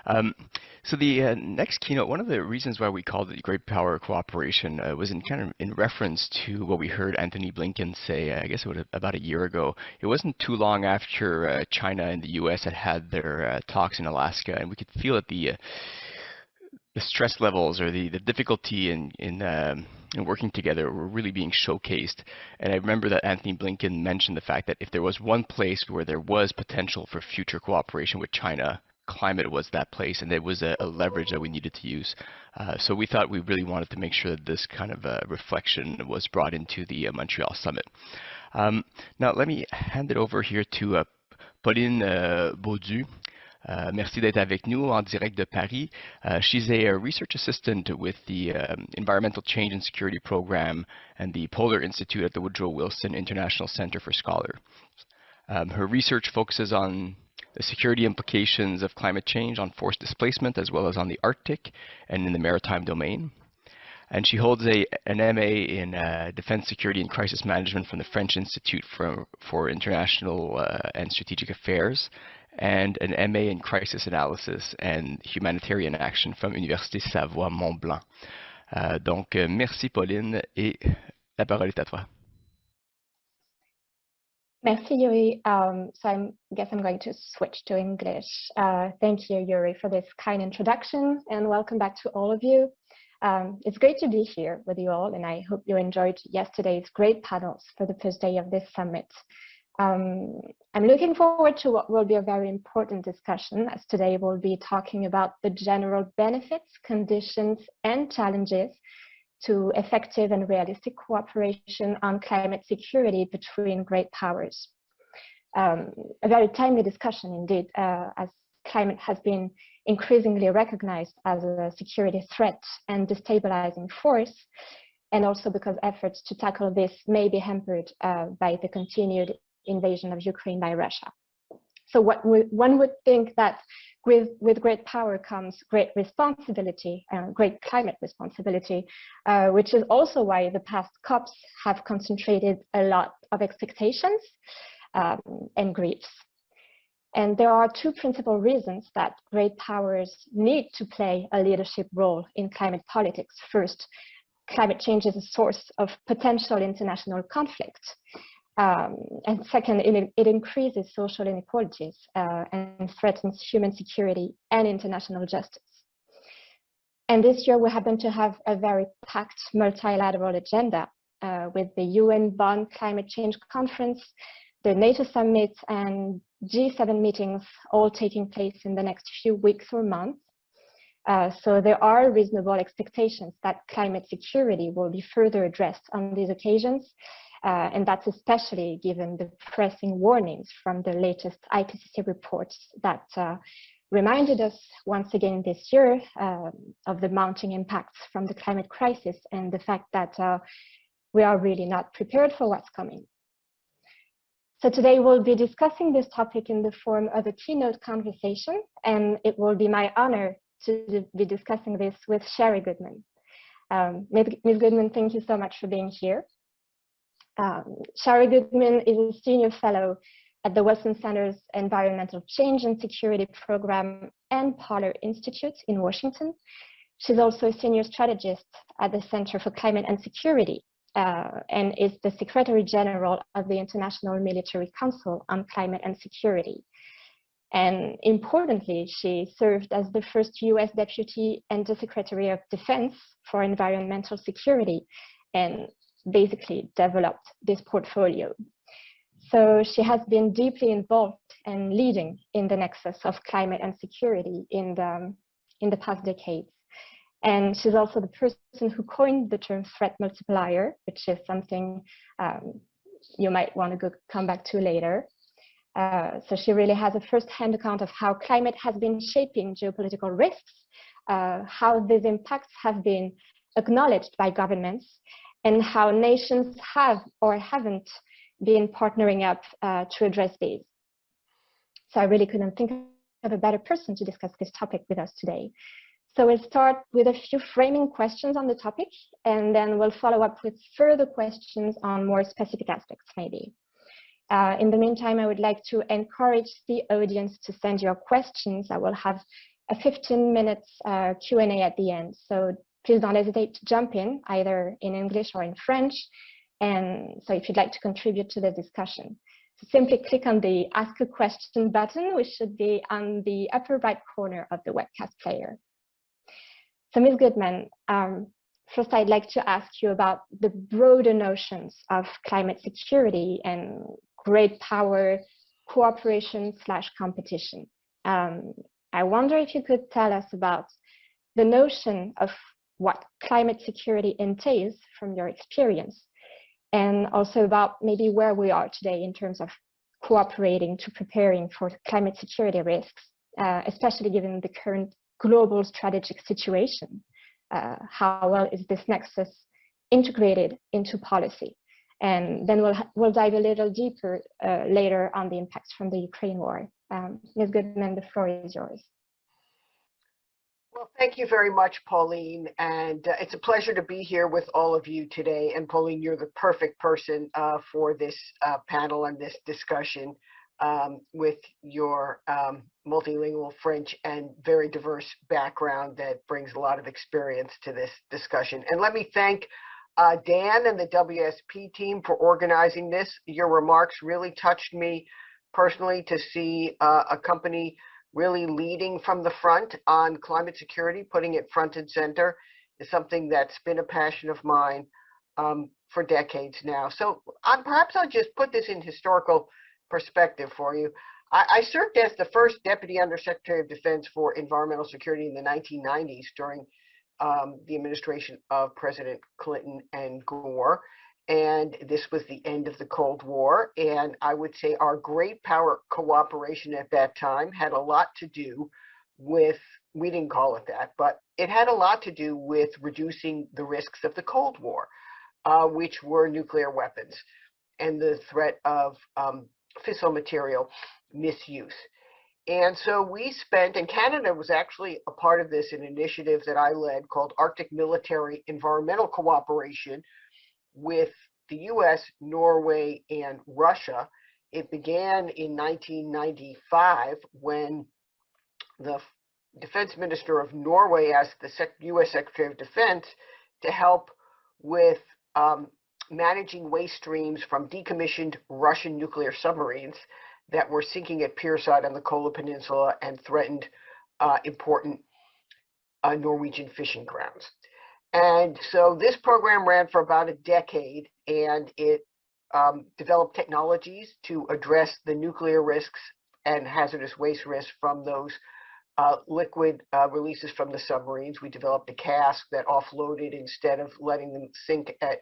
Um, so the next keynote, one of the reasons why we called it Great Power Cooperation was in kind of in reference to what we heard Anthony Blinken say, I guess it was about a year ago. It wasn't too long after China and the U.S. had their talks in Alaska, and we could feel that the stress levels or the difficulty in working together were really being showcased. And I remember that Anthony Blinken mentioned the fact that if there was one place where there was potential for future cooperation with China, climate was that place, and it was a leverage that we needed to use. So we thought we really wanted to make sure that this kind of reflection was brought into the Montreal summit. Now let me hand it over here to Pauline Baudu. Merci d'être avec nous en direct de Paris. She's a research assistant with the Environmental Change and Security Program and the Polar Institute at the Woodrow Wilson International Center for Scholars. Her research focuses on the security implications of climate change on forced displacement, as well as on the Arctic and in the maritime domain. And she holds an MA in Defense, Security, and Crisis Management from the French Institute for International and Strategic Affairs, and an MA in Crisis Analysis and Humanitarian Action from Université Savoie-Mont-Blanc. Donc, merci Pauline, et la parole est à toi. Merci, Yuri. So I guess I'm going to switch to English. Thank you, Yuri, for this kind introduction, and welcome back to all of you. It's great to be here with you all, and I hope you enjoyed yesterday's great panels for the first day of this summit. I'm looking forward to what will be a very important discussion, as today we'll be talking about the general benefits, conditions, and challenges to effective and realistic cooperation on climate security between great powers. A very timely discussion indeed, as climate has been increasingly recognized as a security threat and destabilizing force, and also because efforts to tackle this may be hampered by the continued invasion of Ukraine by Russia. So one would think that with great power comes great responsibility, great climate responsibility, which is also why the past COPs have concentrated a lot of expectations and griefs. And there are two principal reasons that great powers need to play a leadership role in climate politics. First, climate change is a source of potential international conflict. And second, it increases social inequalities and threatens human security and international justice. And this year we happen to have a very packed multilateral agenda with the UN Bonn Climate Change Conference, the NATO summit, and G7 meetings all taking place in the next few weeks or months. So there are reasonable expectations that climate security will be further addressed on these occasions. And that's especially given the pressing warnings from the latest IPCC reports that reminded us once again this year of the mounting impacts from the climate crisis and the fact that we are really not prepared for what's coming. So today we'll be discussing this topic in the form of a keynote conversation, and it will be my honor to be discussing this with Sherri Goodman. Ms. Goodman, thank you so much for being here. Sherri Goodman is a senior fellow at the Wilson Center's Environmental Change and Security Program and Polar Institute in Washington. She's also a senior strategist at the Center for Climate and Security and is the Secretary General of the International Military Council on Climate and Security. And importantly, she served as the first US Deputy Undersecretary of Defense for Environmental Security and basically developed this portfolio. So she has been deeply involved and leading in the nexus of climate and security in the past decades. And she's also the person who coined the term threat multiplier, which is something you might want to come back to later. So she really has a first-hand account of how climate has been shaping geopolitical risks, how these impacts have been acknowledged by governments, and how nations have or haven't been partnering up to address these. So I really couldn't think of a better person to discuss this topic with us today. So we'll start with a few framing questions on the topic, and then we'll follow up with further questions on more specific aspects, maybe. In the meantime, I would like to encourage the audience to send your questions. I will have a 15 minutes Q&A at the end. So please don't hesitate to jump in, either in English or in French. And so if you'd like to contribute to the discussion, so simply click on the Ask a Question button, which should be on the upper right corner of the webcast player. So Ms. Goodman, first I'd like to ask you about the broader notions of climate security and great power cooperation / competition. I wonder if you could tell us about the notion of what climate security entails from your experience, and also about maybe where we are today in terms of cooperating to preparing for climate security risks, especially given the current global strategic situation. How well is this nexus integrated into policy? And then we'll dive a little deeper later on the impacts from the Ukraine war. Ms. Goodman, the floor is yours. Well, thank you very much, Pauline. And it's a pleasure to be here with all of you today. And Pauline, you're the perfect person for this panel and this discussion with your multilingual French and very diverse background that brings a lot of experience to this discussion. And let me thank Dan and the WSP team for organizing this. Your remarks really touched me personally to see a company really leading from the front on climate security, putting it front and center is something that's been a passion of mine for decades now. So perhaps I'll just put this in historical perspective for you. I served as the first Deputy Undersecretary of Defense for Environmental Security in the 1990s during the administration of President Clinton and Gore. And this was the end of the Cold War. And I would say our great power cooperation at that time had a lot to do with, we didn't call it that, but it had a lot to do with reducing the risks of the Cold War, which were nuclear weapons and the threat of fissile material misuse. And so we spent, and Canada was actually a part of this, an initiative that I led called Arctic Military Environmental Cooperation with the US, Norway, and Russia. It began in 1995 when the Defense Minister of Norway asked the US Secretary of Defense to help with managing waste streams from decommissioned Russian nuclear submarines that were sinking at Pierside on the Kola Peninsula and threatened important Norwegian fishing grounds. And so this program ran for about a decade, and it developed technologies to address the nuclear risks and hazardous waste risks from those liquid releases from the submarines. We developed a cask that offloaded instead of letting them sink at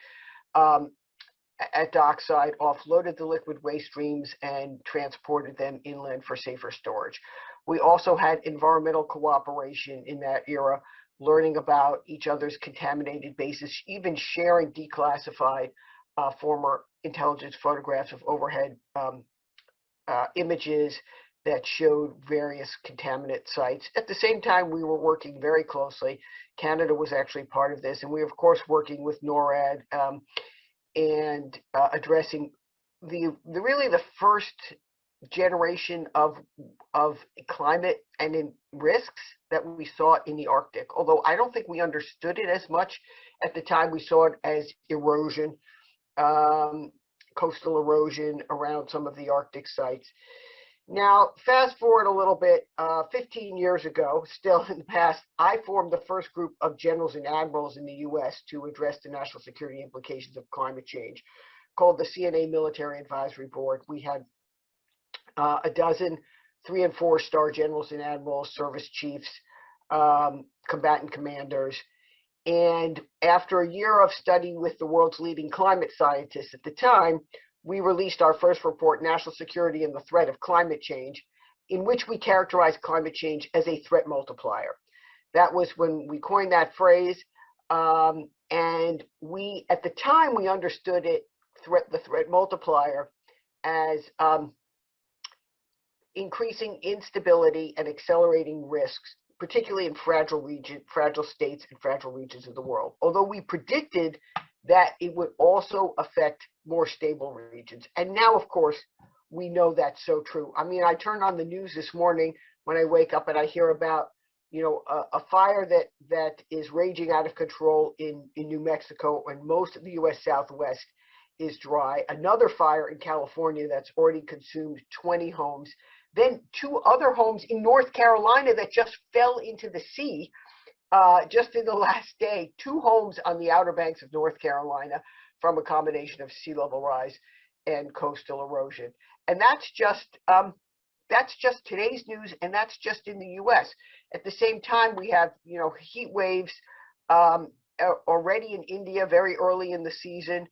dockside, offloaded the liquid waste streams and transported them inland for safer storage. We also had environmental cooperation in that era, learning about each other's contaminated bases, even sharing declassified former intelligence photographs of overhead images that showed various contaminant sites. At the same time, we were working very closely. Canada was actually part of this, and we were, of course, working with NORAD and addressing really the first generation of climate and in risks that we saw in the Arctic. Although I don't think we understood it as much at the time. We saw it as erosion, coastal erosion around some of the Arctic sites. Now, fast forward a little bit, 15 years ago, still in the past, I formed the first group of generals and admirals in the US to address the national security implications of climate change, called the CNA Military Advisory Board. We had a dozen 3- and 4-star generals and admirals, service chiefs, combatant commanders. And after a year of study with the world's leading climate scientists at the time, we released our first report, National Security and the Threat of Climate Change, in which we characterized climate change as a threat multiplier. That was when we coined that phrase. And we, at the time, we understood it, the threat multiplier, as increasing instability and accelerating risks, particularly in fragile states and fragile regions of the world. Although we predicted that it would also affect more stable regions. And now, of course, we know that's so true. I mean, I turned on the news this morning when I wake up and I hear about a fire that is raging out of control in New Mexico and most of the U.S. Southwest is dry. Another fire in California that's already consumed 20 homes. Then 2 other homes in North Carolina that just fell into the sea just in the last day. 2 homes on the Outer Banks of North Carolina from a combination of sea level rise and coastal erosion. And that's just today's news, and that's just in the U.S. At the same time, we have heat waves already in India very early in the season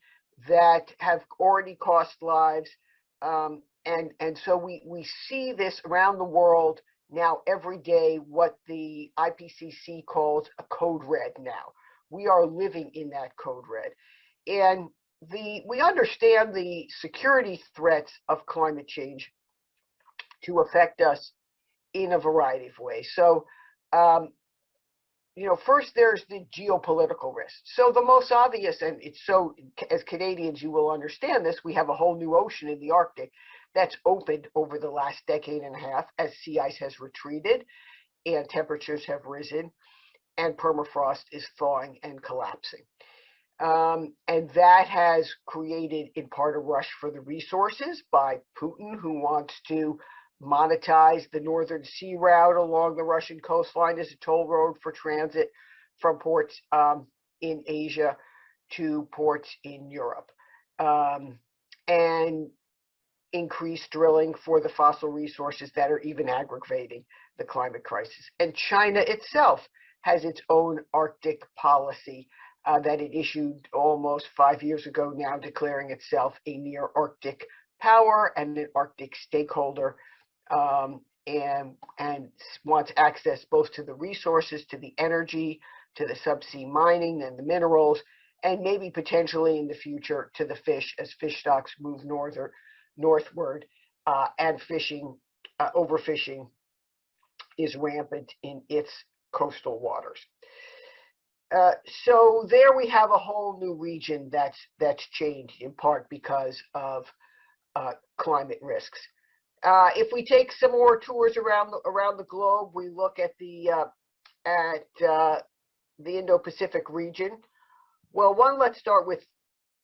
that have already cost lives, and so we see this around the world now every day. What the IPCC calls a code red. Now we are living in that code red, and we understand the security threats of climate change to affect us in a variety of ways. So, first there's the geopolitical risk. So the most obvious, and it's so, as Canadians, you will understand this, we have a whole new ocean in the Arctic that's opened over the last decade and a half as sea ice has retreated and temperatures have risen and permafrost is thawing and collapsing. And that has created in part a rush for the resources by Putin, who wants to monetize the northern sea route along the Russian coastline as a toll road for transit from ports in Asia to ports in Europe, and increase drilling for the fossil resources that are even aggravating the climate crisis. And China itself has its own Arctic policy that it issued almost 5 years ago now, declaring itself a near Arctic power and an Arctic stakeholder, and wants access both to the resources, to the energy, to the subsea mining and the minerals, and maybe potentially in the future to the fish as fish stocks move northward, and overfishing is rampant in its coastal waters. So there we have a whole new region that's changed in part because of climate risks. If we take some more tours around the globe, we look at the Indo-Pacific region. Well, let's start with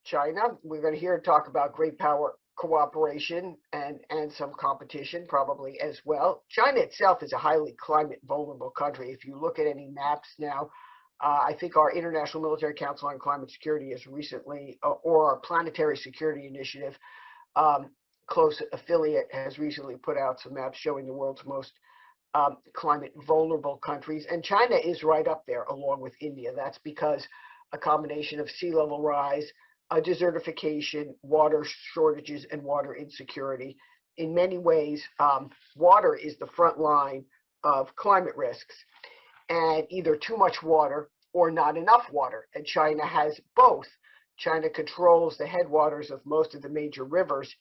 China. We're going to hear talk about great power cooperation and some competition probably as well. China itself is a highly climate vulnerable country. If you look at any maps now, I think our International Military Council on Climate Security has recently, or our Planetary Security Initiative, close affiliate, has recently put out some maps showing the world's most climate vulnerable countries, and China is right up there along with India. That's because a combination of sea level rise, desertification, water shortages, and water insecurity. In many ways, water is the front line of climate risks, and either too much water or not enough water, and China has both. China controls the headwaters of most of the major rivers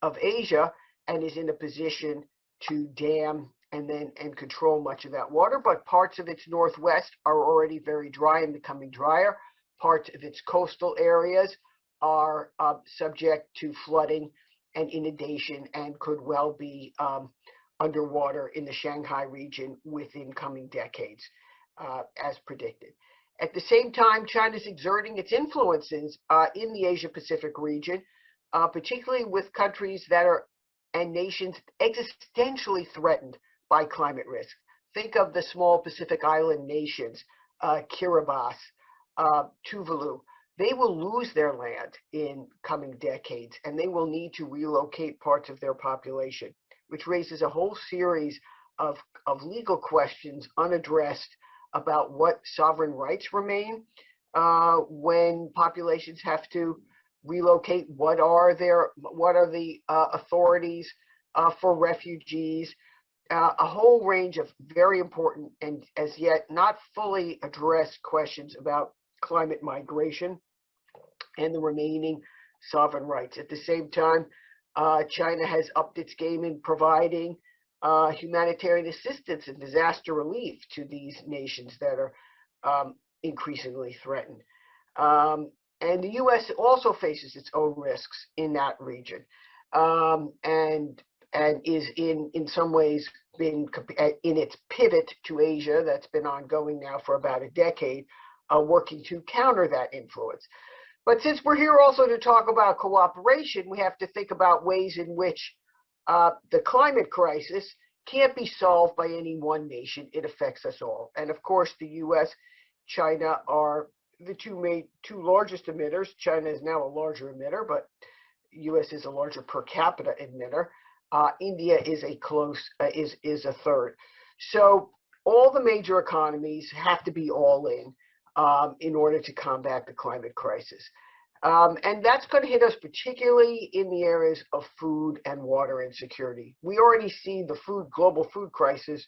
of Asia and is in a position to dam and control much of that water, but parts of its northwest are already very dry and becoming drier. Parts of its coastal areas are subject to flooding and inundation and could well be underwater in the Shanghai region within coming decades, as predicted. At the same time, China's exerting its influences in the Asia-Pacific region, particularly with countries that are and nations existentially threatened by climate risk. Think of the small Pacific Island nations, Kiribati, Tuvalu. They will lose their land in coming decades, and they will need to relocate parts of their population, which raises a whole series of legal questions unaddressed about what sovereign rights remain when populations have to relocate. What are the authorities for refugees? A whole range of very important and as yet not fully addressed questions about climate migration and the remaining sovereign rights. At the same time, China has upped its game in providing humanitarian assistance and disaster relief to these nations that are increasingly threatened. And the U.S. also faces its own risks in that region. And and is in some ways been in its pivot to Asia that's been ongoing now for about a decade, working to counter that influence. But since we're here also to talk about cooperation, we have to think about ways in which the climate crisis can't be solved by any one nation. It affects us all. And of course, the US, China are the two largest emitters. China is now a larger emitter, but US is a larger per capita emitter. India is is a third. So all the major economies have to be all in order to combat the climate crisis. And that's going to hit us particularly in the areas of food and water insecurity. We already see the global food crisis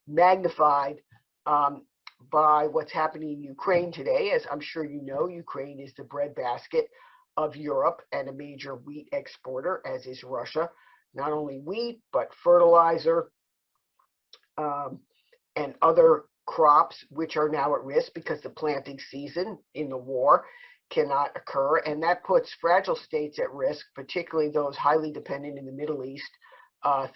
magnified by what's happening in Ukraine today. As I'm sure you know, Ukraine is the breadbasket of Europe and a major wheat exporter, as is Russia. Not only wheat, but fertilizer and other crops, which are now at risk because the planting season in the war cannot occur. And that puts fragile states at risk, particularly those highly dependent in the Middle East.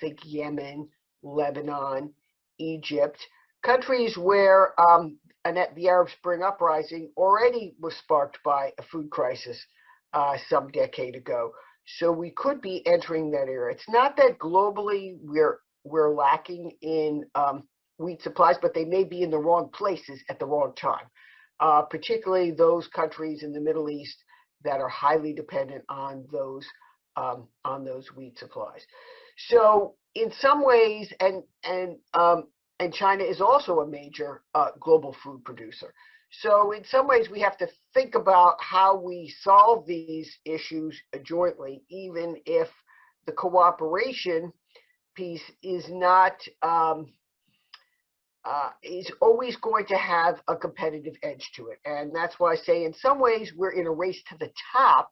Think Yemen, Lebanon, Egypt, countries where the Arab Spring uprising already was sparked by a food crisis some decade ago. So we could be entering that era. It's not that globally we're lacking in wheat supplies, but they may be in the wrong places at the wrong time, particularly those countries in the Middle East that are highly dependent on those wheat supplies. So in some ways, and China is also a major global food producer. So in some ways, we have to think about how we solve these issues jointly, even if the cooperation piece is not is always going to have a competitive edge to it. And that's why I say in some ways we're in a race to the top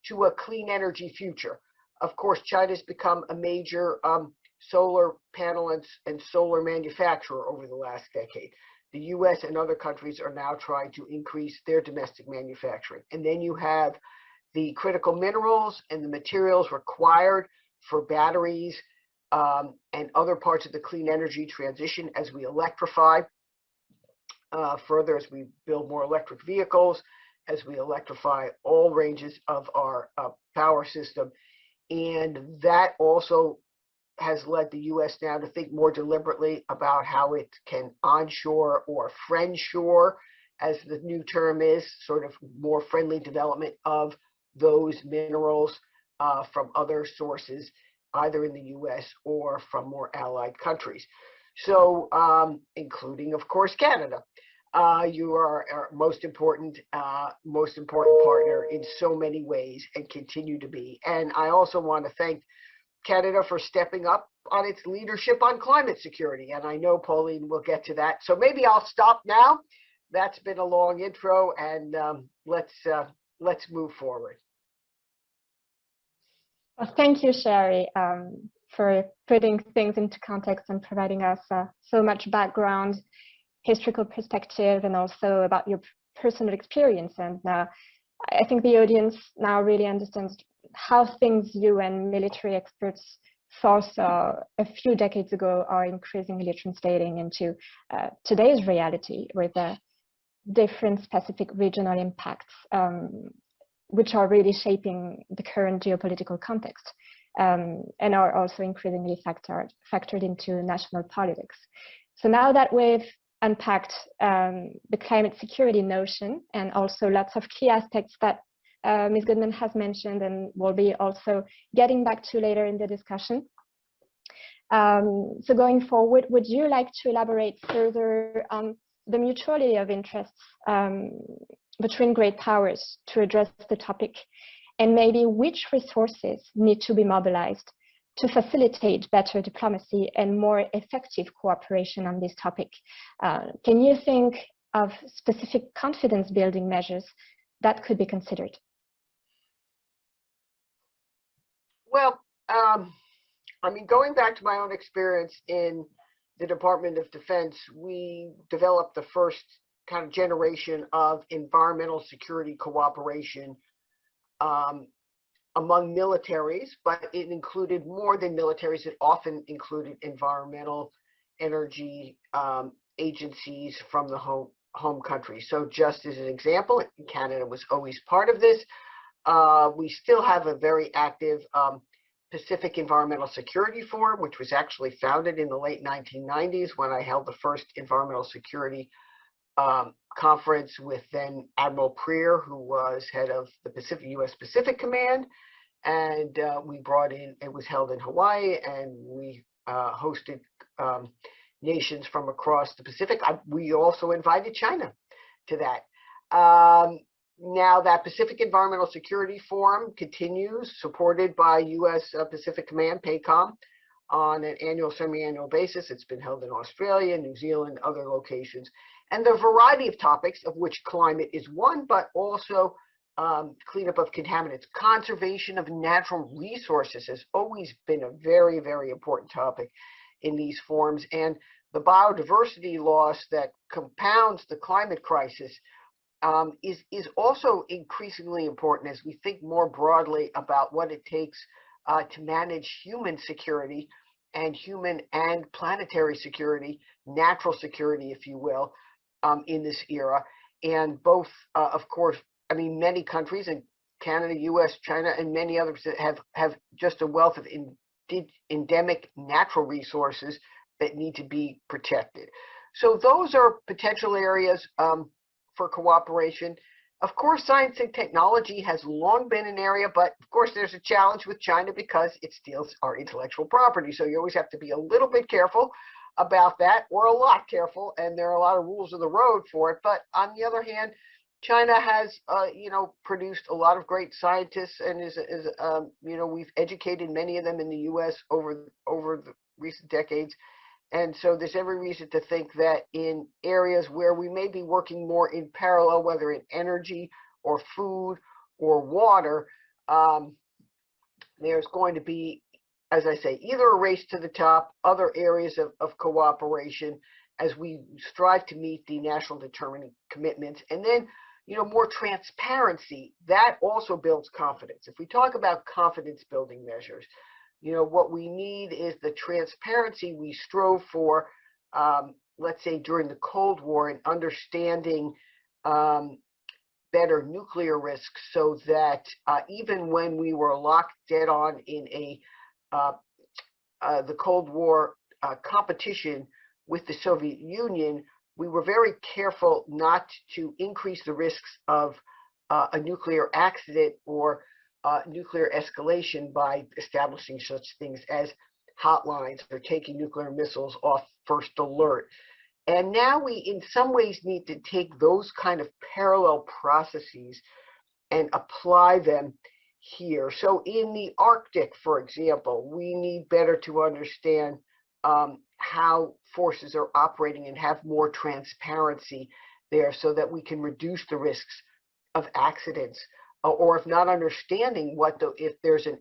to a clean energy future. Of course, China's become a major solar panel and solar manufacturer over the last decade. The US and other countries are now trying to increase their domestic manufacturing. And then you have the critical minerals and the materials required for batteries and other parts of the clean energy transition as we electrify further, as we build more electric vehicles, as we electrify all ranges of our power system. And that also has led the US now to think more deliberately about how it can onshore or friendshore, as the new term is, sort of more friendly development of those minerals from other sources, either in the US or from more allied countries. So, including, of course, Canada. You are our most important partner in so many ways and continue to be. And I also want to thank Canada for stepping up on its leadership on climate security. And I know Pauline will get to that. So maybe I'll stop now. That's been a long intro, and let's move forward. Well, thank you, Sherri, for putting things into context and providing us so much background, historical perspective, and also about your personal experience. And I think the audience now really understands how things you and military experts foresaw a few decades ago are increasingly translating into today's reality with different specific regional impacts, which are really shaping the current geopolitical context and are also increasingly factored into national politics. So now that we've unpacked the climate security notion and also lots of key aspects that Ms. Goodman has mentioned and will be also getting back to later in the discussion. So going forward, would you like to elaborate further on the mutuality of interests between great powers to address the topic, and maybe which resources need to be mobilized to facilitate better diplomacy and more effective cooperation on this topic? Can you think of specific confidence building measures that could be considered? Well, I mean, going back to my own experience in the Department of Defense, we developed the first kind of generation of environmental security cooperation among militaries, but it included more than militaries. It often included environmental energy agencies from the home country. So just as an example, Canada was always part of this. We still have a very active Pacific Environmental Security Forum, which was actually founded in the late 1990s when I held the first environmental security conference with then Admiral Preer, who was head of the U.S. Pacific Command. And we brought in, it was held in Hawaii, and we hosted nations from across the Pacific. We also invited China to that. Now that Pacific Environmental Security Forum continues, supported by U.S. Pacific Command, PACOM, on an annual, semi-annual basis. It's been held in Australia, New Zealand, other locations. And there are a variety of topics, of which climate is one, but also cleanup of contaminants. Conservation of natural resources has always been a very, very important topic in these forums. And the biodiversity loss that compounds the climate crisis is also increasingly important as we think more broadly about what it takes to manage human security and human and planetary security, natural security, if you will, in this era. And both, of course, I mean, many countries, and Canada, US, China, and many others have just a wealth of endemic natural resources that need to be protected. So those are potential areas for cooperation. Of course, science and technology has long been an area, but of course there's a challenge with China because it steals our intellectual property. So you always have to be a little bit careful about that, or a lot careful, and there are a lot of rules of the road for it. But on the other hand, China has, produced a lot of great scientists, and we've educated many of them in the U.S. over the recent decades. And so there's every reason to think that in areas where we may be working more in parallel, whether in energy or food or water, there's going to be, as I say, either a race to the top, other areas of cooperation as we strive to meet the national determining commitments. And then, more transparency, that also builds confidence. If we talk about confidence building measures, what we need is the transparency we strove for, let's say during the Cold War, and understanding better nuclear risks, so that even when we were locked dead on in the Cold War competition with the Soviet Union, we were very careful not to increase the risks of a nuclear accident or nuclear escalation by establishing such things as hotlines or taking nuclear missiles off first alert. And now we, in some ways, need to take those kind of parallel processes and apply them here. So in the Arctic, for example, we need better to understand how forces are operating and have more transparency there so that we can reduce the risks of accidents. Or if not understanding if there's an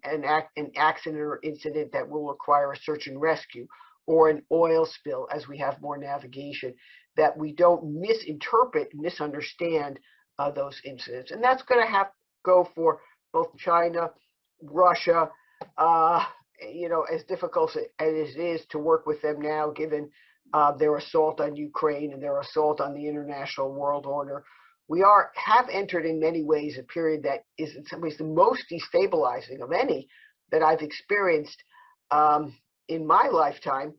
accident or incident that will require a search and rescue, or an oil spill as we have more navigation, that we don't misunderstand those incidents. And that's going to have to go for both China, Russia, as difficult as it is to work with them now, given their assault on Ukraine and their assault on the international world order. We have entered in many ways a period that is in some ways the most destabilizing of any that I've experienced in my lifetime,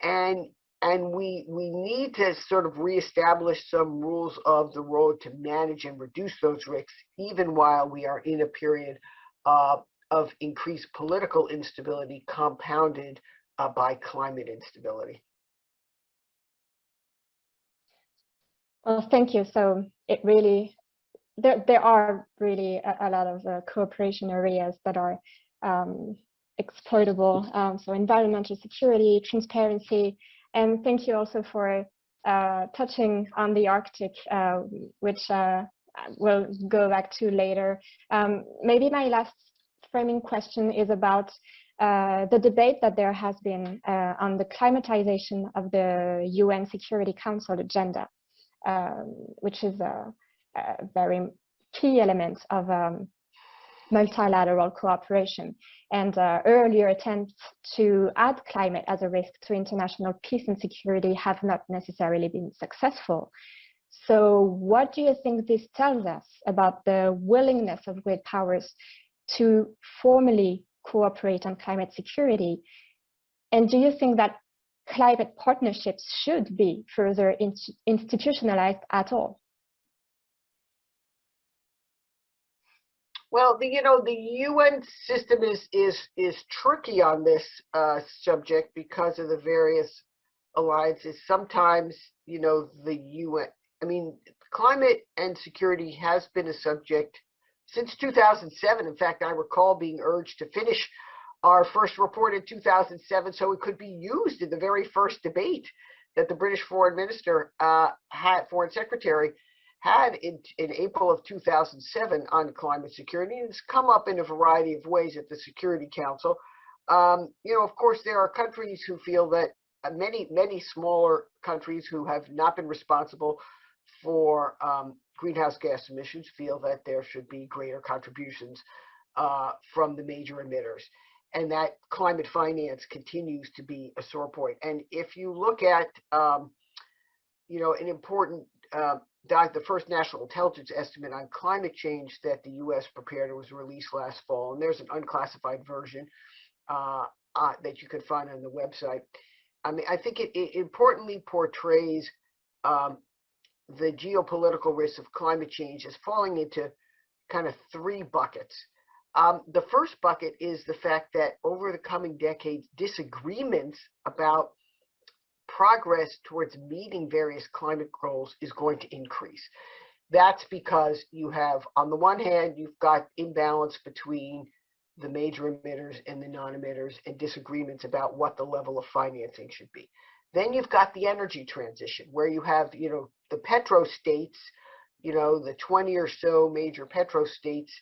and we need to sort of reestablish some rules of the road to manage and reduce those risks, even while we are in a period of increased political instability compounded by climate instability. Well, thank you. So it really, there are really a lot of cooperation areas that are exploitable. So environmental security, transparency, and thank you also for touching on the Arctic, which we'll go back to later. Maybe my last framing question is about the debate that there has been on the climatization of the UN Security Council agenda, which is a very key element of multilateral cooperation. And earlier attempts to add climate as a risk to international peace and security have not necessarily been successful. So what do you think this tells us about the willingness of great powers to formally cooperate on climate security? And do you think that climate partnerships should be further institutionalized at all? Well, the UN system is tricky on this subject because of the various alliances. Sometimes, the UN, climate and security has been a subject since 2007. In fact, I recall being urged to finish our first report in 2007 so it could be used in the very first debate that the British Foreign Secretary had in April of 2007 on climate security. And it's come up in a variety of ways at the Security Council. Of course, there are countries who feel that many smaller countries who have not been responsible for greenhouse gas emissions feel that there should be greater contributions from the major emitters, and that climate finance continues to be a sore point. And if you look at an important the first national intelligence estimate on climate change that the U.S. prepared, it was released last fall, and there's an unclassified version that you can find on the website. I think it importantly portrays the geopolitical risks of climate change as falling into kind of three buckets. The first bucket is the fact that over the coming decades, disagreements about progress towards meeting various climate goals is going to increase. That's because you have, on the one hand, you've got imbalance between the major emitters and the non-emitters and disagreements about what the level of financing should be. Then you've got the energy transition, where you have, the petrostates, the 20 or so major petrostates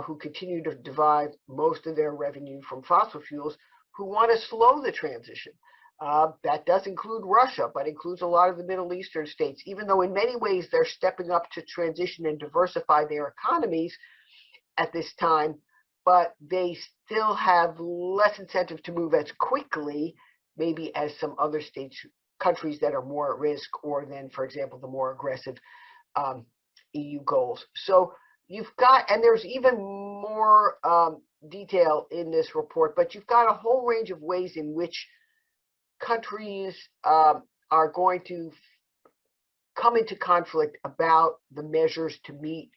who continue to derive most of their revenue from fossil fuels, who want to slow the transition. That does include Russia, but includes a lot of the Middle Eastern states, even though in many ways they're stepping up to transition and diversify their economies at this time, but they still have less incentive to move as quickly, maybe as some other countries that are more at risk, or then, for example, the more aggressive EU goals. So you've got, and there's even more detail in this report, but you've got a whole range of ways in which countries are going to come into conflict about the measures to meet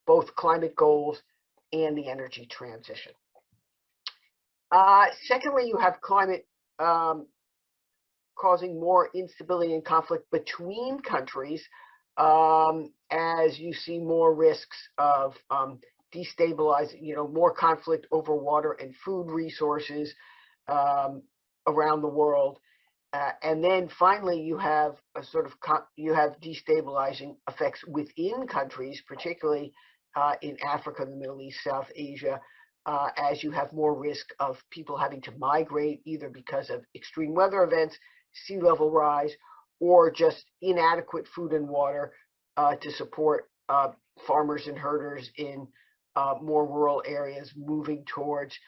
both climate goals and the energy transition. Secondly, you have climate causing more instability and conflict between countries as you see more risks of destabilizing, more conflict over water and food resources around the world. And then finally, you have you have destabilizing effects within countries, particularly in Africa, the Middle East, South Asia, as you have more risk of people having to migrate, either because of extreme weather events, sea level rise, or just inadequate food and water to support farmers and herders in more rural areas moving towards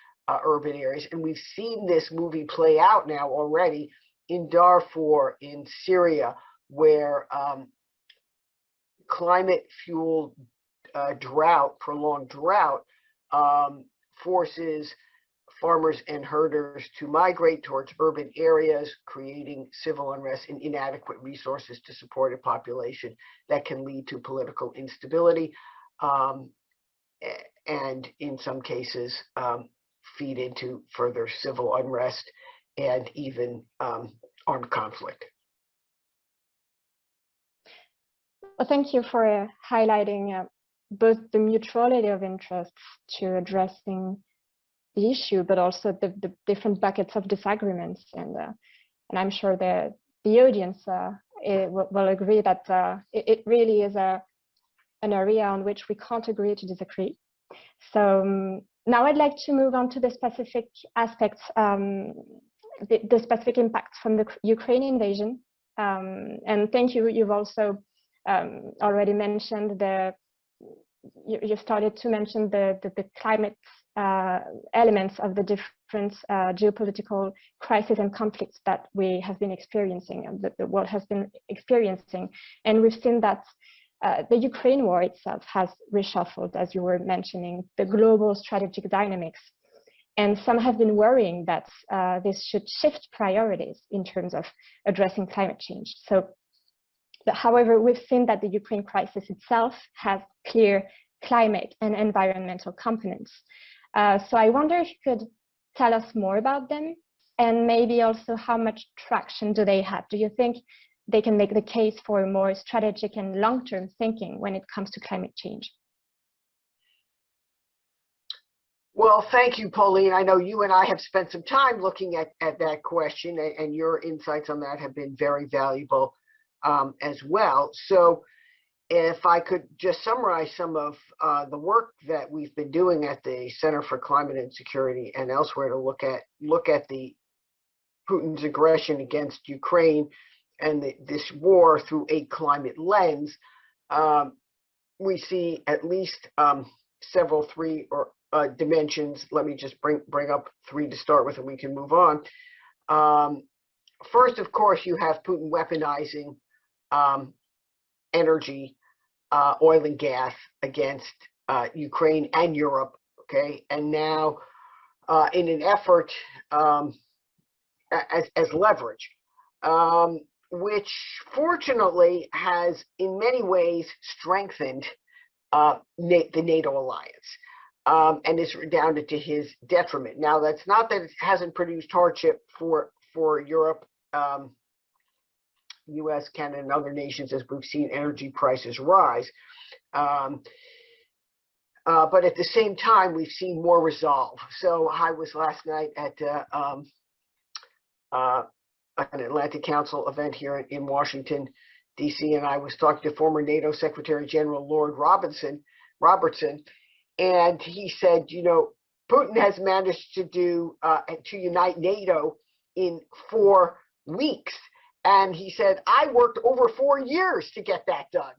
urban areas. And we've seen this movie play out now already in Darfur, in Syria, where climate-fueled prolonged drought, forces farmers and herders to migrate towards urban areas, creating civil unrest and inadequate resources to support a population that can lead to political instability, and in some cases feed into further civil unrest and even armed conflict. Well, thank you for highlighting both the mutuality of interests to addressing the issue, but also the different buckets of disagreements. And I'm sure the audience will agree that it really is an area on which we can't agree to disagree. So now I'd like to move on to the specific aspects, the specific impacts from the Ukrainian invasion. And thank you. You've also already mentioned the you started to mention the climate elements of the different geopolitical crises and conflicts that we have been experiencing and that the world has been experiencing. And we've seen that the Ukraine war itself has reshuffled, as you were mentioning, the global strategic dynamics. And some have been worrying that this should shift priorities in terms of addressing climate change. But however, we've seen that the Ukraine crisis itself has clear climate and environmental components. So I wonder if you could tell us more about them, and maybe also how much traction do they have? Do you think they can make the case for more strategic and long-term thinking when it comes to climate change? Well, thank you, Pauline. I know you and I have spent some time looking at that question, and your insights on that have been very valuable as well. So if I could just summarize some of the work that we've been doing at the Center for Climate and Security and elsewhere to look at the Putin's aggression against Ukraine and this war through a climate lens, we see at least several dimensions. Let me just bring up three to start with, and we can move on. First, of course, you have Putin weaponizing energy, oil and gas against Ukraine and Europe, okay? And now in an effort as leverage, which fortunately has in many ways strengthened the NATO alliance, and is redounded to his detriment. Now, that's not that it hasn't produced hardship for Europe, US, Canada, and other nations, as we've seen energy prices rise. But at the same time, we've seen more resolve. So I was last night at an Atlantic Council event here in Washington, D.C., and I was talking to former NATO Secretary General Lord Robertson, and he said, you know, Putin has managed to unite NATO in 4 weeks. And he said, I worked over 4 years to get that done.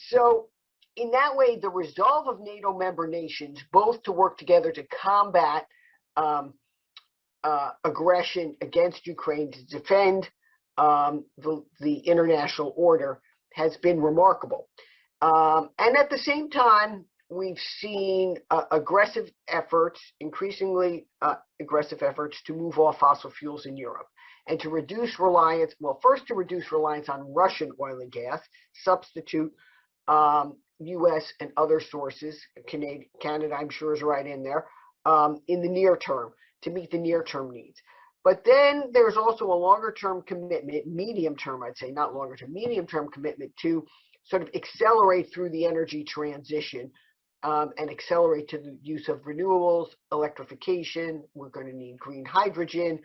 So in that way, the resolve of NATO member nations, both to work together to combat aggression against Ukraine, to defend the international order, has been remarkable. And at the same time, we've seen increasingly aggressive efforts to move off fossil fuels in Europe and to reduce reliance, well, first to reduce reliance on Russian oil and gas, substitute US and other sources, Canada I'm sure is right in there, in the near term, to meet the near term needs. But then there's also a longer term commitment, medium term, I'd say, not longer term, medium term commitment to sort of accelerate through the energy transition and accelerate to the use of renewables, electrification. We're going to need green hydrogen,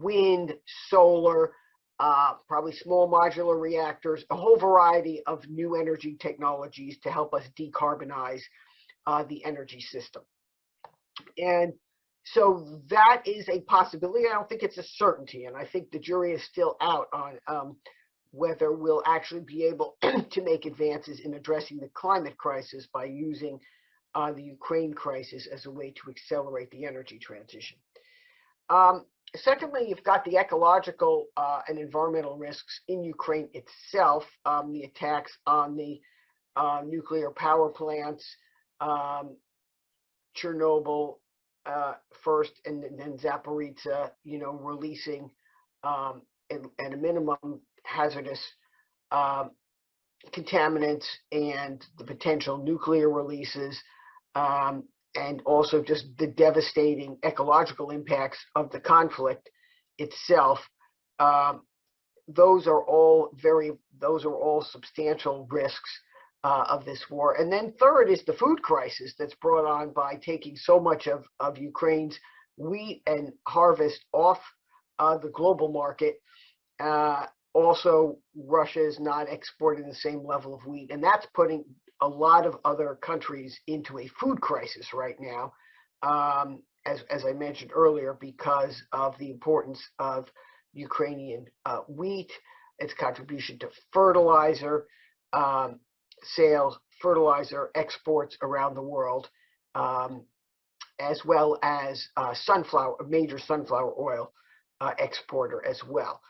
wind, solar, probably small modular reactors, a whole variety of new energy technologies to help us decarbonize the energy system. And so that is a possibility. I don't think it's a certainty, and I think the jury is still out on whether we'll actually be able to make advances in addressing the climate crisis by using the Ukraine crisis as a way to accelerate the energy transition. Secondly, you've got the ecological and environmental risks in Ukraine itself, the attacks on the nuclear power plants, Chernobyl first, and then Zaporizhzhia, you know, releasing at a minimum hazardous contaminants and the potential nuclear releases, and also just the devastating ecological impacts of the conflict itself. Those are all substantial risks of this war. And then third is the food crisis that's brought on by taking so much of Ukraine's wheat and harvest off the global market. Also, Russia is not exporting the same level of wheat, and that's putting a lot of other countries into a food crisis right now, as I mentioned earlier, because of the importance of Ukrainian wheat, its contribution to fertilizer. sales, fertilizer exports around the world, as well as a major sunflower oil exporter as well.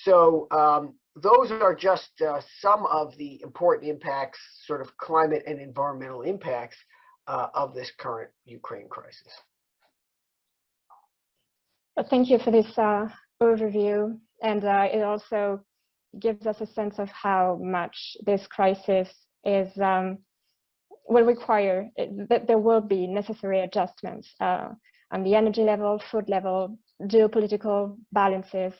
So those are just some of the important impacts, sort of climate and environmental impacts of this current Ukraine crisis. Well, thank you for this overview, and it also gives us a sense of how much this crisis is will require that there will be necessary adjustments on the energy level, food level, geopolitical balances,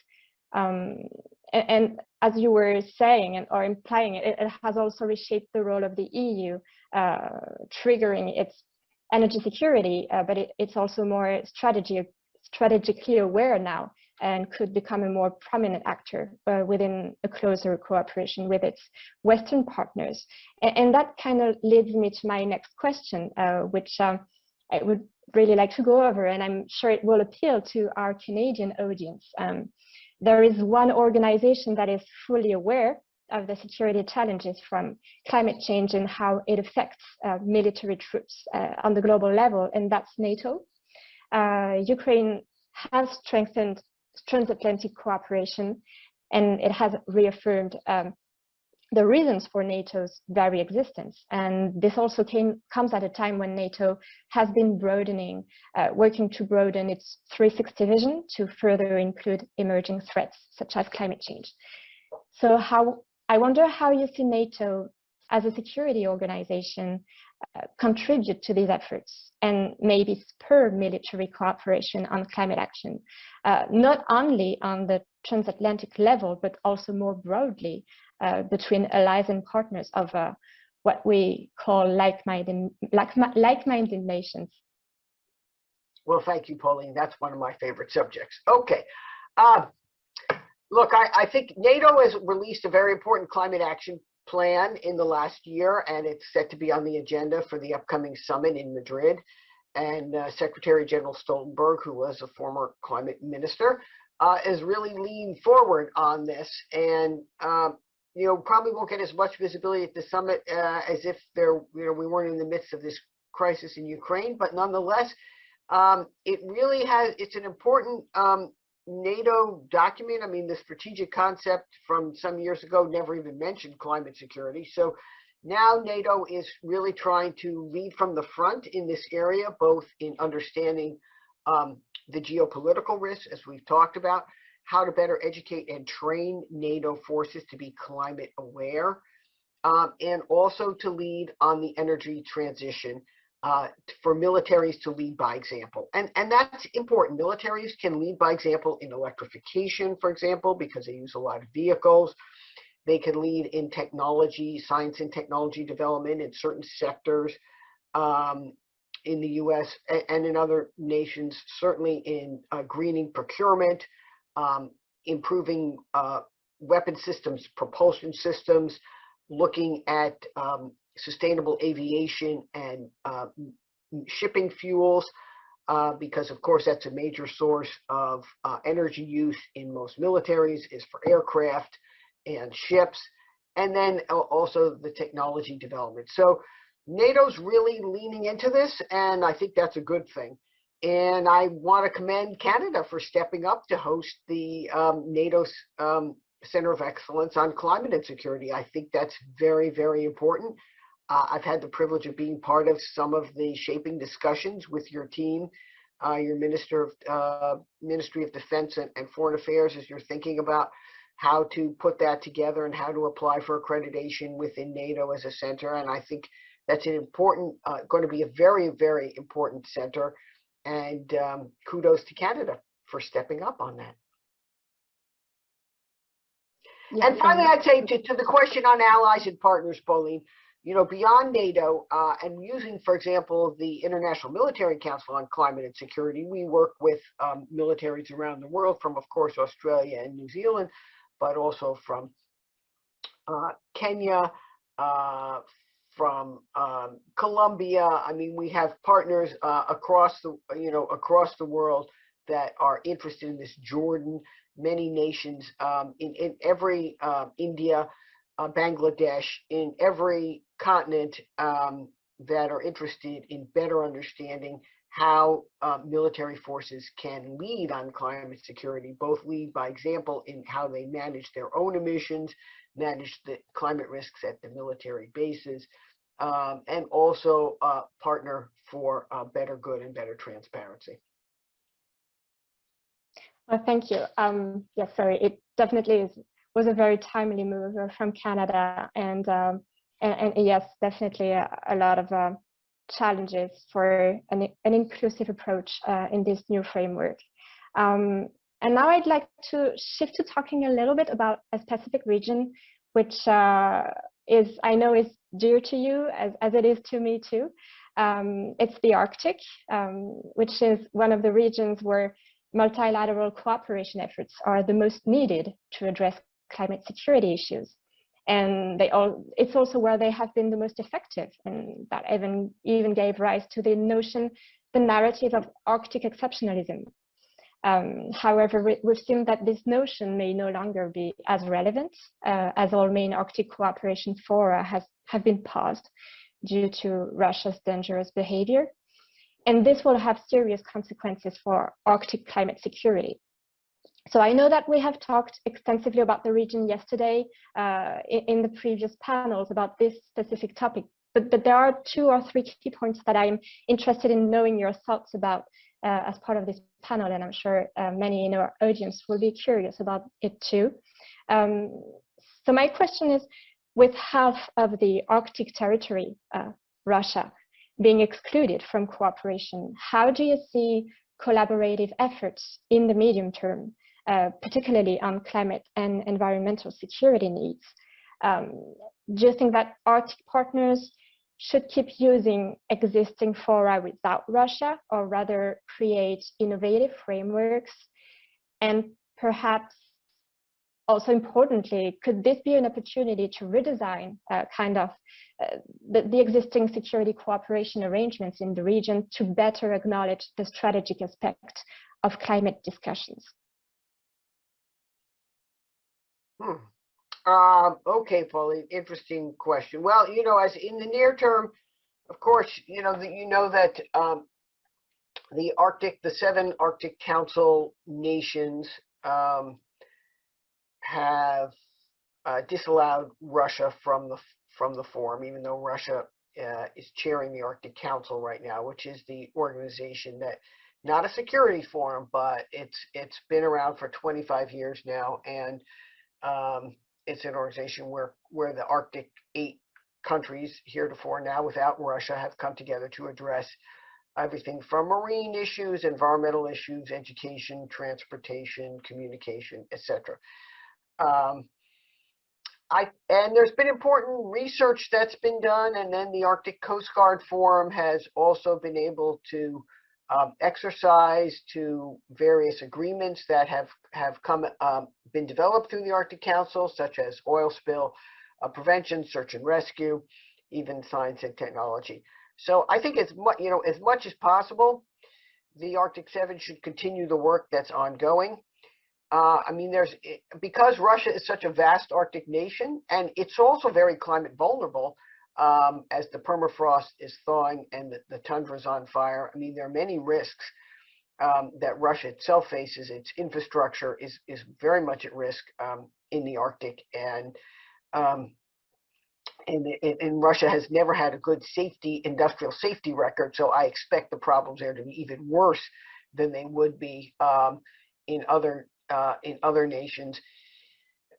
and as you were saying or implying, it has also reshaped the role of the EU, triggering its energy security, but it's also more strategically aware now and could become a more prominent actor within a closer cooperation with its Western partners. And that kind of leads me to my next question, which I would really like to go over, and I'm sure it will appeal to our Canadian audience. There is one organization that is fully aware of the security challenges from climate change and how it affects military troops on the global level, and that's NATO. Ukraine has strengthened transatlantic cooperation, and it has reaffirmed the reasons for NATO's very existence. And this also comes at a time when NATO has been working to broaden its 360 vision to further include emerging threats such as climate change. So I wonder how you see NATO as a security organization contribute to these efforts and maybe spur military cooperation on climate action, not only on the transatlantic level, but also more broadly between allies and partners of what we call like-minded nations. Well, thank you, Pauline. That's one of my favorite subjects. Okay. Look, I think NATO has released a very important climate action plan in the last year, and it's set to be on the agenda for the upcoming summit in Madrid. And Secretary General Stoltenberg, who was a former climate minister, is really leaning forward on this. And probably won't get as much visibility at the summit as if we weren't in the midst of this crisis in Ukraine. But nonetheless, it's an important NATO document. I mean, the strategic concept from some years ago never even mentioned climate security. So now NATO is really trying to lead from the front in this area, both in understanding the geopolitical risks, as we've talked about, how to better educate and train NATO forces to be climate aware, and also to lead on the energy transition, for militaries to lead by example. And that's important. Militaries can lead by example in electrification, for example, because they use a lot of vehicles. They can lead in technology, science and technology development in certain sectors in the US and in other nations, certainly in greening procurement, improving weapon systems, propulsion systems, looking at sustainable aviation and shipping fuels, because of course that's a major source of energy use in most militaries, is for aircraft and ships, and then also the technology development. So NATO's really leaning into this, and I think that's a good thing. And I want to commend Canada for stepping up to host the NATO's Center of Excellence on Climate and Security. I think that's very, very important. I've had the privilege of being part of some of the shaping discussions with your team, your Ministry of Defense and Foreign Affairs, as you're thinking about how to put that together and how to apply for accreditation within NATO as a center. And I think that's an important, going to be a very, very important center. And kudos to Canada for stepping up on that. Yeah, and finally, I'd say to the question on allies and partners, Pauline, beyond NATO and using, for example, the International Military Council on Climate and Security, we work with militaries around the world from, of course, Australia and New Zealand, but also from Kenya, from Colombia. I mean, we have partners across the world that are interested in this. Jordan, many nations in every India. Bangladesh, in every continent that are interested in better understanding how military forces can lead on climate security, both lead by example in how they manage their own emissions, manage the climate risks at the military bases, and also partner for better good and better transparency. Well, thank you. Yes, sorry, it definitely was a very timely move from Canada, and yes, definitely a lot of challenges for an inclusive approach in this new framework. And now I'd like to shift to talking a little bit about a specific region, which I know is dear to you as it is to me too. It's the Arctic, which is one of the regions where multilateral cooperation efforts are the most needed to address climate security issues. And it's also where they have been the most effective, and that even gave rise to the narrative of Arctic exceptionalism. However, we've seen that this notion may no longer be as relevant, as all main Arctic cooperation fora have been paused due to Russia's dangerous behavior. And this will have serious consequences for Arctic climate security. So I know that we have talked extensively about the region yesterday in the previous panels about this specific topic, but there are 2 or 3 key points that I'm interested in knowing your thoughts about as part of this panel, and I'm sure many in our audience will be curious about it too. So my question is, with half of the Arctic territory, Russia, being excluded from cooperation, how do you see collaborative efforts in the medium term, particularly on climate and environmental security needs? Do you think that Arctic partners should keep using existing fora without Russia, or rather create innovative frameworks? And perhaps also importantly, could this be an opportunity to redesign the existing security cooperation arrangements in the region to better acknowledge the strategic aspect of climate discussions? Okay, Pauline, interesting question. Well, as in the near term, of course, that the Arctic, the 7 Arctic Council nations have disallowed Russia from the forum, even though Russia is chairing the Arctic Council right now, which is the organization that, not a security forum, but it's been around for 25 years now, and it's an organization where the Arctic 8 countries heretofore now without Russia have come together to address everything from marine issues, environmental issues, education, transportation, communication, etc. And there's been important research that's been done, and then the Arctic Coast Guard Forum has also been able to exercise to various agreements that have been developed through the Arctic Council, such as oil spill prevention, search and rescue, even science and technology. So I think as much as possible, the Arctic 7 should continue the work that's ongoing. Because Russia is such a vast Arctic nation, and it's also very climate vulnerable, as the permafrost is thawing and the tundra is on fire. There are many risks that Russia itself faces. Its infrastructure is very much at risk in the Arctic, and Russia has never had a good industrial safety record. So I expect the problems there to be even worse than they would be in other nations.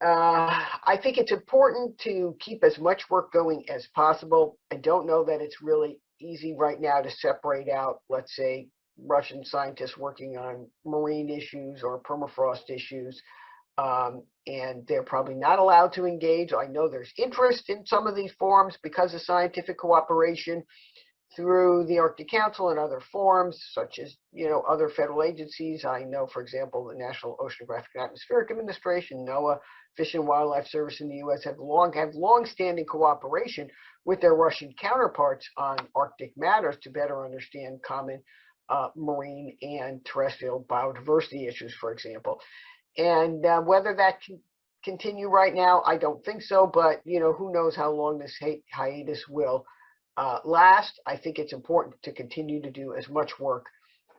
I think it's important to keep as much work going as possible. I don't know that it's really easy right now to separate out, let's say, Russian scientists working on marine issues or permafrost issues, and they're probably not allowed to engage. I know there's interest in some of these forums because of scientific cooperation through the Arctic Council and other forums, such as other federal agencies. I know, for example, the National Oceanographic and Atmospheric Administration, NOAA, Fish and Wildlife Service in the U.S. have long-standing cooperation with their Russian counterparts on Arctic matters to better understand common marine and terrestrial biodiversity issues, for example. And whether that continue right now? I don't think so, but who knows how long this hiatus will last. I think it's important to continue to do as much work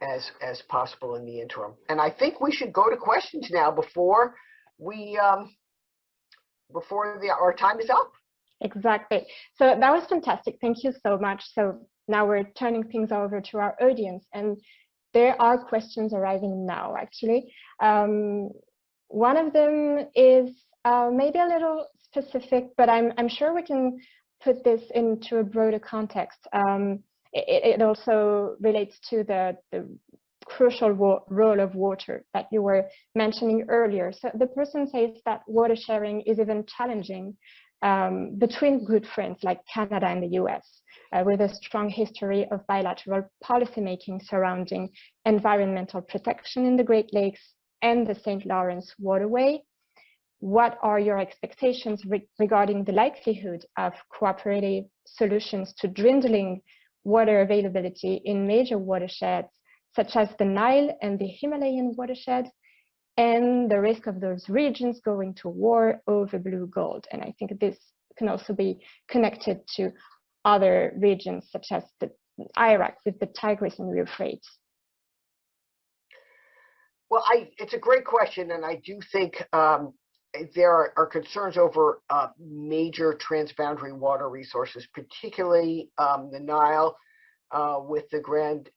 as possible in the interim. And I think we should go to questions now before our time is up. Exactly. So that was fantastic. Thank you so much. So now we're turning things over to our audience, and there are questions arriving now, actually. One of them is maybe a little specific, but I'm sure we can put this into a broader context. It also relates to the crucial role of water that you were mentioning earlier. So the person says that water sharing is even challenging between good friends like Canada and the US, with a strong history of bilateral policymaking surrounding environmental protection in the Great Lakes and the St. Lawrence waterway. What are your expectations regarding the likelihood of cooperative solutions to dwindling water availability in major watersheds, such as the Nile and the Himalayan watershed, and the risk of those regions going to war over blue gold? And I think this can also be connected to other regions, such as Iraq with the Tigris and Euphrates. Well, it's a great question, and I do think there are concerns over major transboundary water resources, particularly the Nile, with the Grand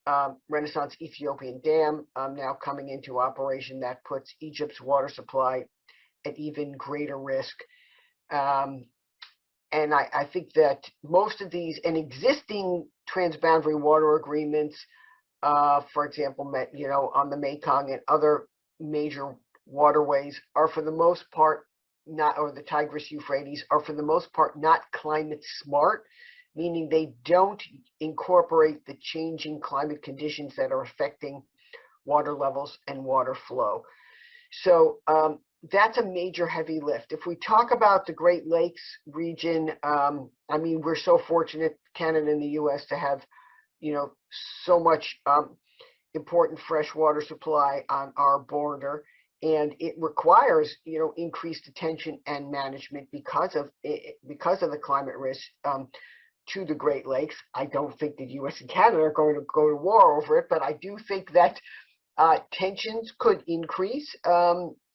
Renaissance Ethiopian Dam now coming into operation. That puts Egypt's water supply at even greater risk. And I think that most of these and existing transboundary water agreements, for example, on the Mekong and other major waterways, are for the most part not, or the Tigris Euphrates are for the most part not climate smart, meaning they don't incorporate the changing climate conditions that are affecting water levels and water flow. So that's a major heavy lift. If we talk about the Great Lakes region, I mean, we're so fortunate, Canada and the US, to have, so much important freshwater supply on our border. And it requires, increased attention and management because of the climate risk to the Great Lakes. I don't think the U.S. and Canada are going to go to war over it, but I do think that tensions could increase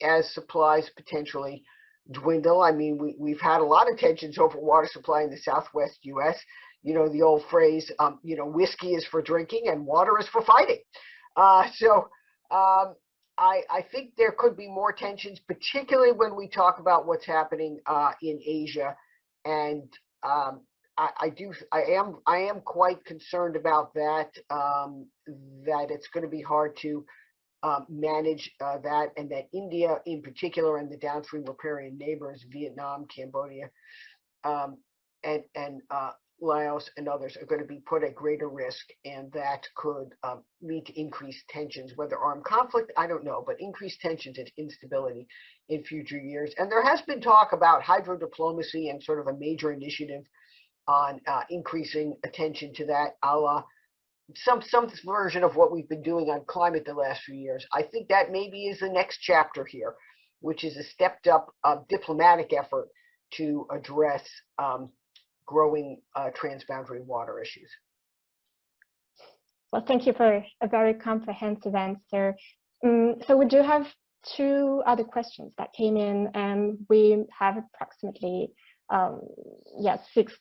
as supplies potentially dwindle. I mean, we've had a lot of tensions over water supply in the Southwest U.S. The old phrase, whiskey is for drinking and water is for fighting. I think there could be more tensions, particularly when we talk about what's happening in Asia, and I am quite concerned about that. That it's going to be hard to manage that, and that India, in particular, and the downstream riparian neighbors, Vietnam, Cambodia, and Laos and others, are going to be put at greater risk, and that could lead to increased tensions. Whether armed conflict, I don't know, but increased tensions and instability in future years. And there has been talk about hydrodiplomacy and sort of a major initiative on increasing attention to that, a la some version of what we've been doing on climate the last few years. I think that maybe is the next chapter here, which is a stepped up diplomatic effort to address growing transboundary water issues. Well, thank you for a very comprehensive answer. So we do have two other questions that came in, and we have approximately 5-6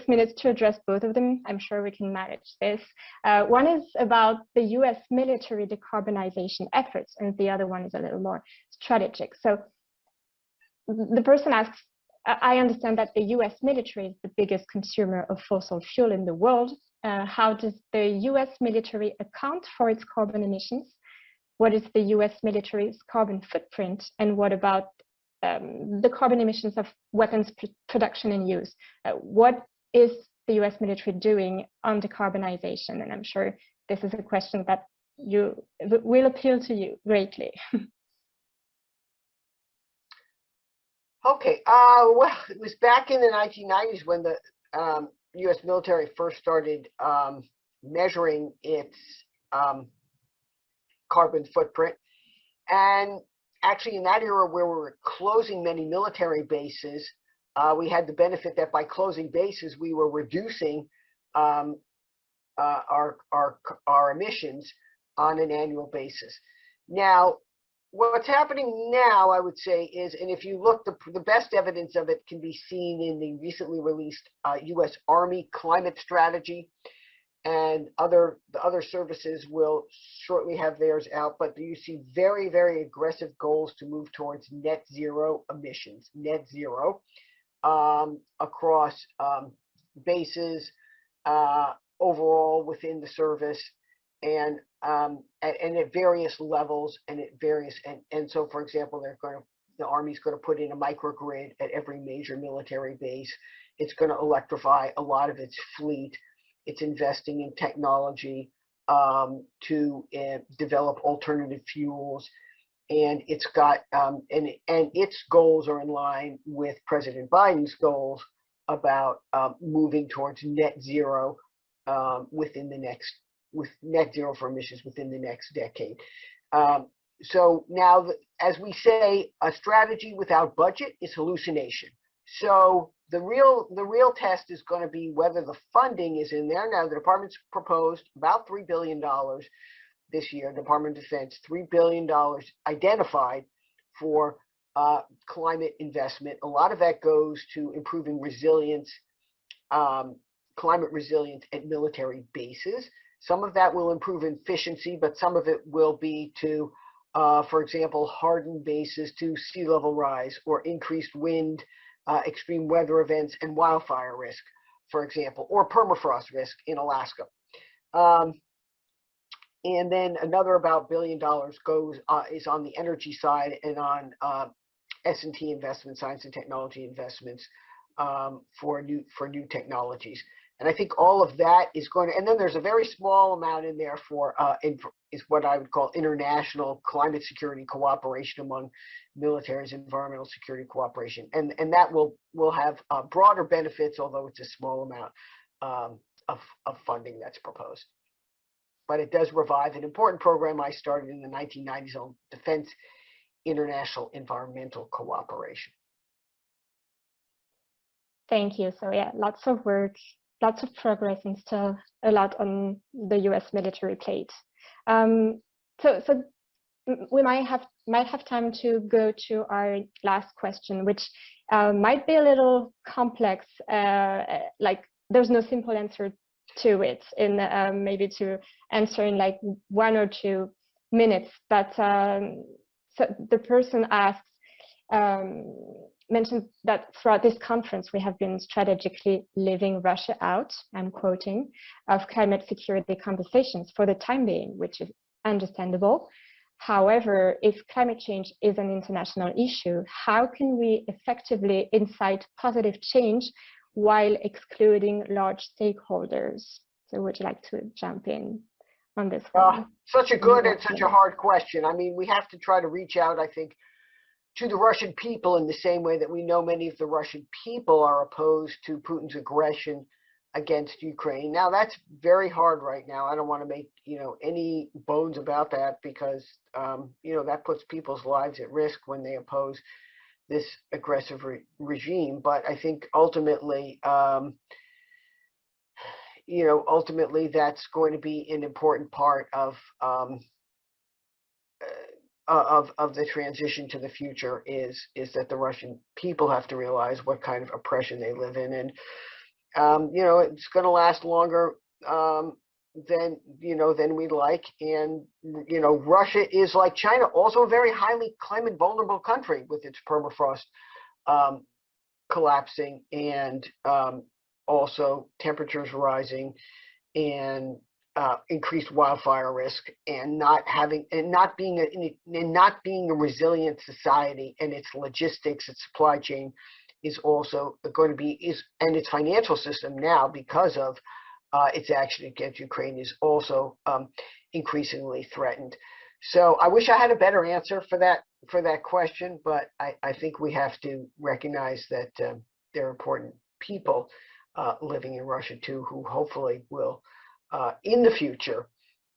minutes to address both of them. I'm sure we can manage this. One is about the US military decarbonization efforts, and the other one is a little more strategic. So the person asks, I understand that the US military is the biggest consumer of fossil fuel in the world. How does the US military account for its carbon emissions? What is the US military's carbon footprint? And what about the carbon emissions of weapons production and use? What is the US military doing on decarbonization? And I'm sure this is a question that will appeal to you greatly. Okay, well, it was back in the 1990s when the U.S. military first started measuring its carbon footprint. And actually in that era where we were closing many military bases, we had the benefit that by closing bases, we were reducing our emissions on an annual basis. Now, what's happening now, I would say, is, and if you look, the best evidence of it can be seen in the recently released U.S. Army climate strategy, and the other services will shortly have theirs out. But you see very, very aggressive goals to move towards net zero emissions, net zero, across bases, overall within the service, and at various levels, and at various and so, for example, the Army's going to put in a microgrid at every major military base. It's going to electrify a lot of its fleet. It's investing in technology to develop alternative fuels, and it's got and its goals are in line with President Biden's goals about moving towards net zero with net zero for emissions within the next decade. So now, as we say, a strategy without budget is hallucination. So the real test is going to be whether the funding is in there. Now, the department's proposed about $3 billion this year. Department of Defense, $3 billion identified for climate investment. A lot of that goes to improving resilience, climate resilience at military bases. Some of that will improve efficiency, but some of it will be to, for example, harden bases to sea level rise or increased wind, extreme weather events, and wildfire risk, for example, or permafrost risk in Alaska. And then another about $1 billion is on the energy side and on S&T investments, science and technology investments, for new technologies. And I think all of that is going to, and then there's a very small amount in there for is what I would call international climate security cooperation among militaries, environmental security cooperation, and that will have broader benefits, although it's a small amount of funding that's proposed. But it does revive an important program I started in the 1990s on defense international environmental cooperation. Thank you. So yeah, lots of work, lots of progress, and still a lot on the U.S. military plate. So we might have time to go to our last question, which might be a little complex. Like there's no simple answer to it, in maybe to answer in like 1 or 2 minutes. But so the person asks. Mentioned that throughout this conference, we have been strategically leaving Russia out, I'm quoting, of climate security conversations for the time being, which is understandable. However, if climate change is an international issue, how can we effectively incite positive change while excluding large stakeholders? So would you like to jump in on this one? Such a good and such a hard question. I mean, we have to try to reach out, I think, to the Russian people in the same way that we know many of the Russian people are opposed to Putin's aggression against Ukraine. Now, that's very hard right now. I don't want to make, any bones about that, because, that puts people's lives at risk when they oppose this aggressive regime. But I think ultimately, ultimately that's going to be an important part of the transition to the future is that the Russian people have to realize what kind of oppression they live in, and it's going to last longer than we'd like. And Russia is, like China, also a very highly climate vulnerable country, with its permafrost collapsing, and also temperatures rising, and increased wildfire risk, and not being a resilient society, and its logistics, its supply chain is also going to be and its financial system now, because of its action against Ukraine, is also increasingly threatened. So I wish I had a better answer for that question, but I think we have to recognize that there are important people living in Russia too, who hopefully will in the future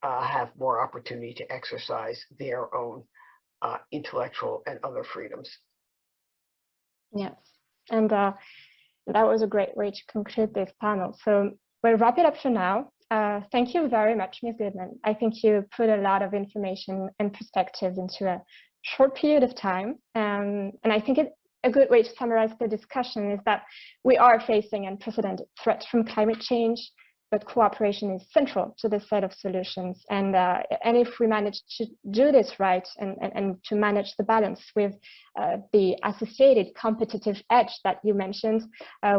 have more opportunity to exercise their own intellectual and other freedoms. Yes, and that was a great way to conclude this panel. So we'll wrap it up for now. Thank you very much, Ms. Goodman. I think you put a lot of information and perspectives into a short period of time. And I think a good way to summarize the discussion is that we are facing unprecedented threats from climate change, but cooperation is central to this set of solutions. And if we manage to do this right and to manage the balance with the associated competitive edge that you mentioned,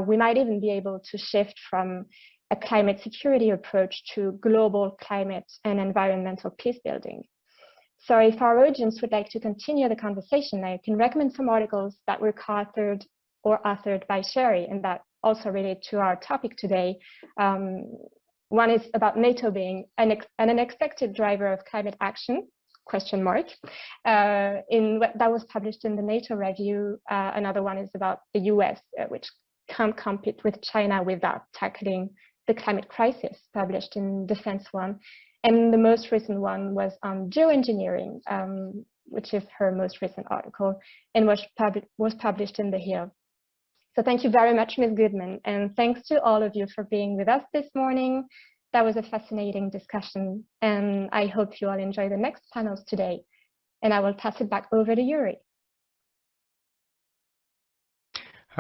we might even be able to shift from a climate security approach to global climate and environmental peace building. So if our audience would like to continue the conversation, I can recommend some articles that were co-authored or authored by Sherri and that also relate to our topic today. One is about NATO being an unexpected driver of climate action, ? That was published in the NATO review. Another one is about the US, which can't compete with China without tackling the climate crisis, published in Defense One. And the most recent one was on geoengineering, which is her most recent article, and was published in The Hill. So thank you very much, Ms. Goodman, and thanks to all of you for being with us this morning. That was a fascinating discussion, and I hope you all enjoy the next panels today. And I will pass it back over to Yuri.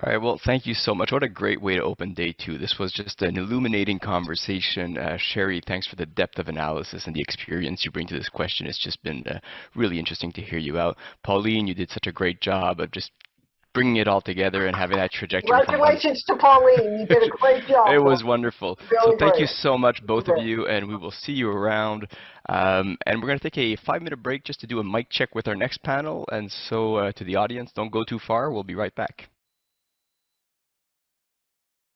All right, well, thank you so much. What a great way to open day two. This was just an illuminating conversation. Sherri, thanks for the depth of analysis and the experience you bring to this question. It's just been really interesting to hear you out. Pauline, you did such a great job of just bringing it all together and having that trajectory. Congratulations to Pauline. You did a great job. It was wonderful. Really so thank you great. so much, both of you, and we will see you around. And we're going to take a 5-minute break just to do a mic check with our next panel. And so to the audience, don't go too far. We'll be right back.